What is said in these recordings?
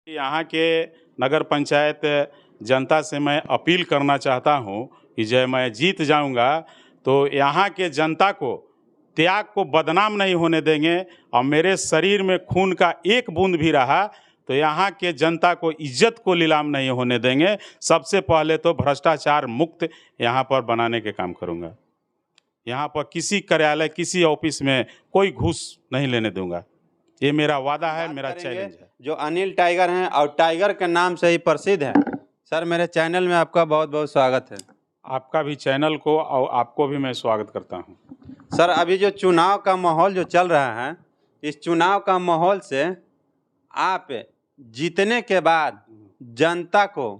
यहाँ के नगर पंचायत जनता से मैं अपील करना चाहता हूँ कि जब मैं जीत जाऊँगा तो यहाँ के जनता को त्याग को बदनाम नहीं होने देंगे और मेरे शरीर में खून का एक बूंद भी रहा तो यहाँ के जनता को इज्जत को नीलाम नहीं होने देंगे। सबसे पहले तो भ्रष्टाचार मुक्त यहाँ पर बनाने के काम करूँगा। यहाँ पर किसी कार्यालय किसी ऑफिस में कोई घूस नहीं लेने दूंगा। ये मेरा वादा है, मेरा चैलेंज है। जो अनिल टाइगर हैं और टाइगर के नाम से ही प्रसिद्ध है। सर, मेरे चैनल में आपका बहुत बहुत स्वागत है। आपका भी चैनल को और आपको भी मैं स्वागत करता हूँ। सर, अभी जो चुनाव का माहौल जो चल रहा है, इस चुनाव का माहौल से आप जीतने के बाद जनता को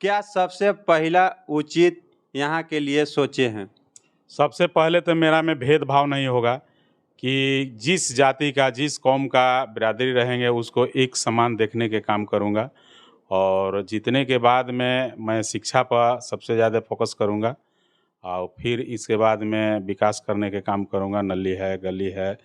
क्या सबसे पहला उचित यहाँ के लिए सोचे हैं? सबसे पहले तो मेरा में भेदभाव नहीं होगा कि जिस जाति का जिस कौम का बिरादरी रहेंगे उसको एक समान देखने के काम करूँगा। और जीतने के बाद में मैं शिक्षा पर सबसे ज़्यादा फोकस करूँगा और फिर इसके बाद में विकास करने के काम करूँगा। नली है, गली है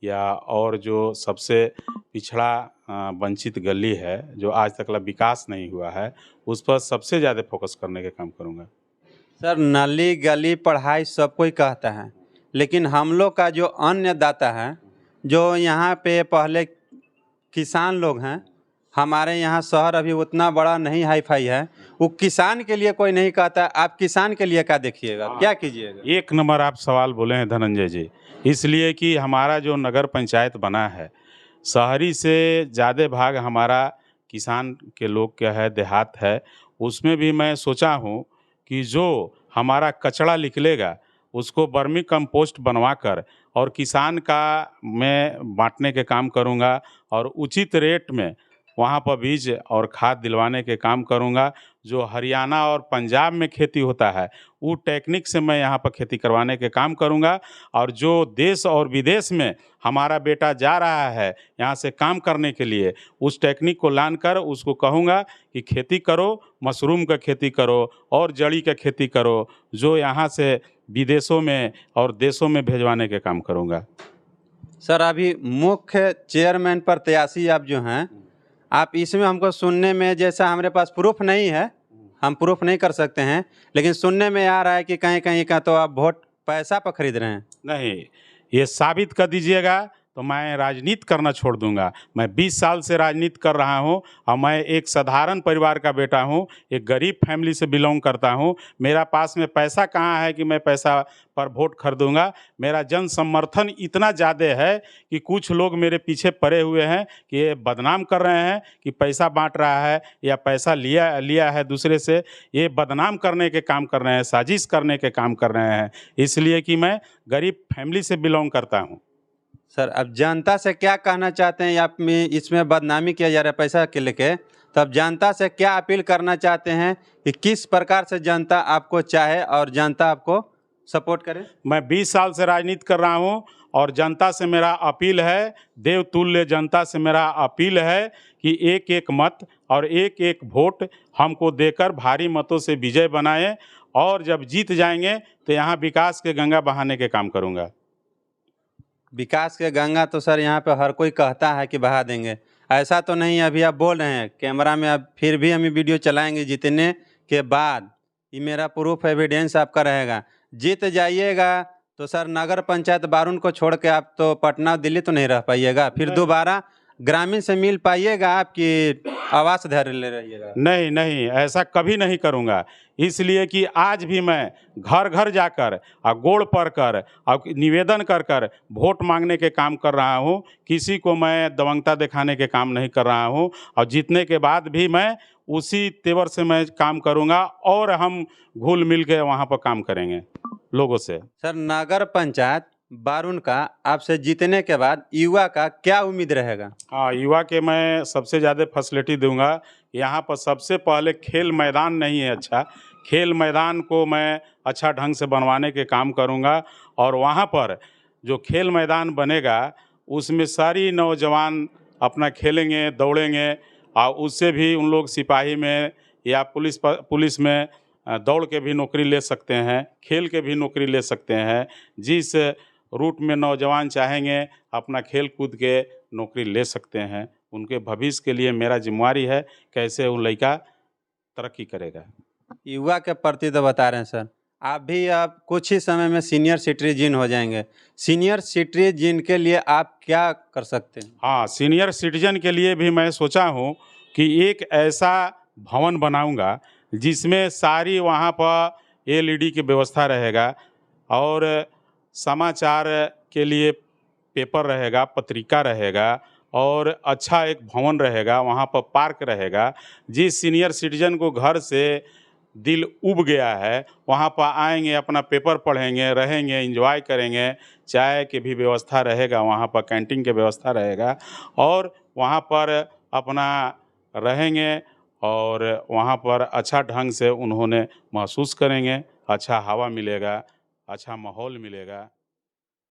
या और जो सबसे पिछड़ा वंचित गली है जो आज तक विकास नहीं हुआ है उस पर सबसे ज़्यादा फोकस करने के काम करूँगा। सर, नली गली पढ़ाई सब कोई कहता है, लेकिन हम लोग का जो अन्नदाता है, जो यहाँ पे पहले किसान लोग हैं, हमारे यहाँ शहर अभी उतना बड़ा नहीं हाई फाई है, वो किसान के लिए कोई नहीं कहता। आप किसान के लिए क्या देखिएगा, क्या कीजिएगा? एक नंबर आप सवाल बोले हैं धनंजय जी, इसलिए कि हमारा जो नगर पंचायत बना है शहरी से ज़्यादा भाग हमारा किसान के लोग क्या है, देहात है। उसमें भी मैं सोचा हूँ कि जो हमारा कचरा निकलेगा उसको वर्मी कंपोस्ट बनवाकर और किसान का मैं बांटने के काम करूँगा और उचित रेट में वहाँ पर बीज और खाद दिलवाने के काम करूँगा। जो हरियाणा और पंजाब में खेती होता है वो टेक्निक से मैं यहाँ पर खेती करवाने के काम करूँगा। और जो देश और विदेश में हमारा बेटा जा रहा है यहाँ से काम करने के लिए उस टेक्निक को लानकर उसको कहूँगा कि खेती करो, मशरूम का खेती करो और जड़ी का खेती करो, जो यहाँ से विदेशों में और देशों में भेजवाने के काम करूँगा। सर, अभी मुख्य चेयरमैन प्रत्याशी आप जो हैं, आप इसमें हमको सुनने में, जैसा हमारे पास प्रूफ नहीं है, हम प्रूफ नहीं कर सकते हैं, लेकिन सुनने में आ रहा है कि कहीं कहीं का तो आप वोट पैसा पर खरीद रहे हैं। नहीं, ये साबित कर दीजिएगा तो मैं राजनीति करना छोड़ दूंगा। मैं 20 साल से राजनीति कर रहा हूं और मैं एक साधारण परिवार का बेटा हूं, एक गरीब फैमिली से बिलोंग करता हूं। मेरा पास में पैसा कहां है कि मैं पैसा पर वोट खरीदूंगा। मेरा जन समर्थन इतना ज़्यादा है कि कुछ लोग मेरे पीछे पड़े हुए हैं कि ये बदनाम कर रहे हैं कि पैसा बांट रहा है या पैसा लिया है दूसरे से। ये बदनाम करने के काम कर रहे हैं, साजिश करने के काम कर रहे हैं, इसलिए कि मैं गरीब फैमिली से बिलोंग करता हूँ। सर, अब जनता से क्या कहना चाहते हैं? आप में इसमें बदनामी किया जा रहा है पैसा के लेके, तो अब जनता से क्या अपील करना चाहते हैं कि किस प्रकार से जनता आपको चाहे और जनता आपको सपोर्ट करे? मैं 20 साल से राजनीति कर रहा हूं और जनता से मेरा अपील है, देवतुल्य जनता से मेरा अपील है कि एक एक मत और एक एक वोट हमको देकर भारी मतों से विजय बनाएं और जब जीत जाएंगे तो यहाँ विकास के गंगा बहाने के काम करूँगा। विकास के गंगा तो सर यहाँ पे हर कोई कहता है कि बहा देंगे, ऐसा तो नहीं। अभी आप बोल रहे हैं कैमरा में, अब फिर भी हम वीडियो चलाएंगे जीतने के बाद, ये मेरा प्रूफ एविडेंस आपका रहेगा। जीत जाइएगा तो सर नगर पंचायत बारून को छोड़ के आप तो पटना दिल्ली तो नहीं रह पाइएगा, फिर दोबारा ग्रामीण से मिल पाइएगा, आपकी आवास धैर्य ले रहिएगा। नहीं नहीं, ऐसा कभी नहीं करूँगा। इसलिए कि आज भी मैं घर घर जाकर और गोड़ पड़कर और निवेदन कर कर वोट मांगने के काम कर रहा हूँ। किसी को मैं दबंगता दिखाने के काम नहीं कर रहा हूँ और जीतने के बाद भी मैं उसी तेवर से मैं काम करूँगा और हम घुल मिल के वहाँ पर काम करेंगे लोगों से। सर, नगर पंचायत बारून का आपसे जीतने के बाद युवा का क्या उम्मीद रहेगा? हाँ, युवा के मैं सबसे ज़्यादा फैसिलिटी दूंगा। यहाँ पर सबसे पहले खेल मैदान नहीं है, अच्छा खेल मैदान को मैं अच्छा ढंग से बनवाने के काम करूँगा और वहाँ पर जो खेल मैदान बनेगा उसमें सारी नौजवान अपना खेलेंगे, दौड़ेंगे और उससे भी उन लोग सिपाही में या पुलिस में दौड़ के भी नौकरी ले सकते हैं, खेल के भी नौकरी ले सकते हैं। जिस रूट में नौजवान चाहेंगे अपना खेल कूद के नौकरी ले सकते हैं। उनके भविष्य के लिए मेरा जिम्मेवारी है कैसे वो लड़का तरक्की करेगा। युवा के प्रति तो बता रहे हैं सर, आप भी अब कुछ ही समय में सीनियर सिटीजन हो जाएंगे। सीनियर सिटीजन के लिए आप क्या कर सकते हैं? हाँ, सीनियर सिटीजन के लिए भी मैं सोचा हूँ कि एक ऐसा भवन बनाऊंगा जिसमें सारी वहाँ पर एलईडी की व्यवस्था रहेगा और समाचार के लिए पेपर रहेगा, पत्रिका रहेगा और अच्छा एक भवन रहेगा, वहाँ पर पार्क रहेगा। जिस सीनियर सिटीजन को घर से दिल उब गया है वहाँ पर आएंगे, अपना पेपर पढ़ेंगे, रहेंगे, एंजॉय करेंगे। चाय की भी व्यवस्था रहेगा, वहाँ पर कैंटीन की व्यवस्था रहेगा और वहाँ पर अपना रहेंगे और वहाँ पर अच्छा ढंग से उन्होंने महसूस करेंगे, अच्छा हवा मिलेगा, अच्छा माहौल मिलेगा।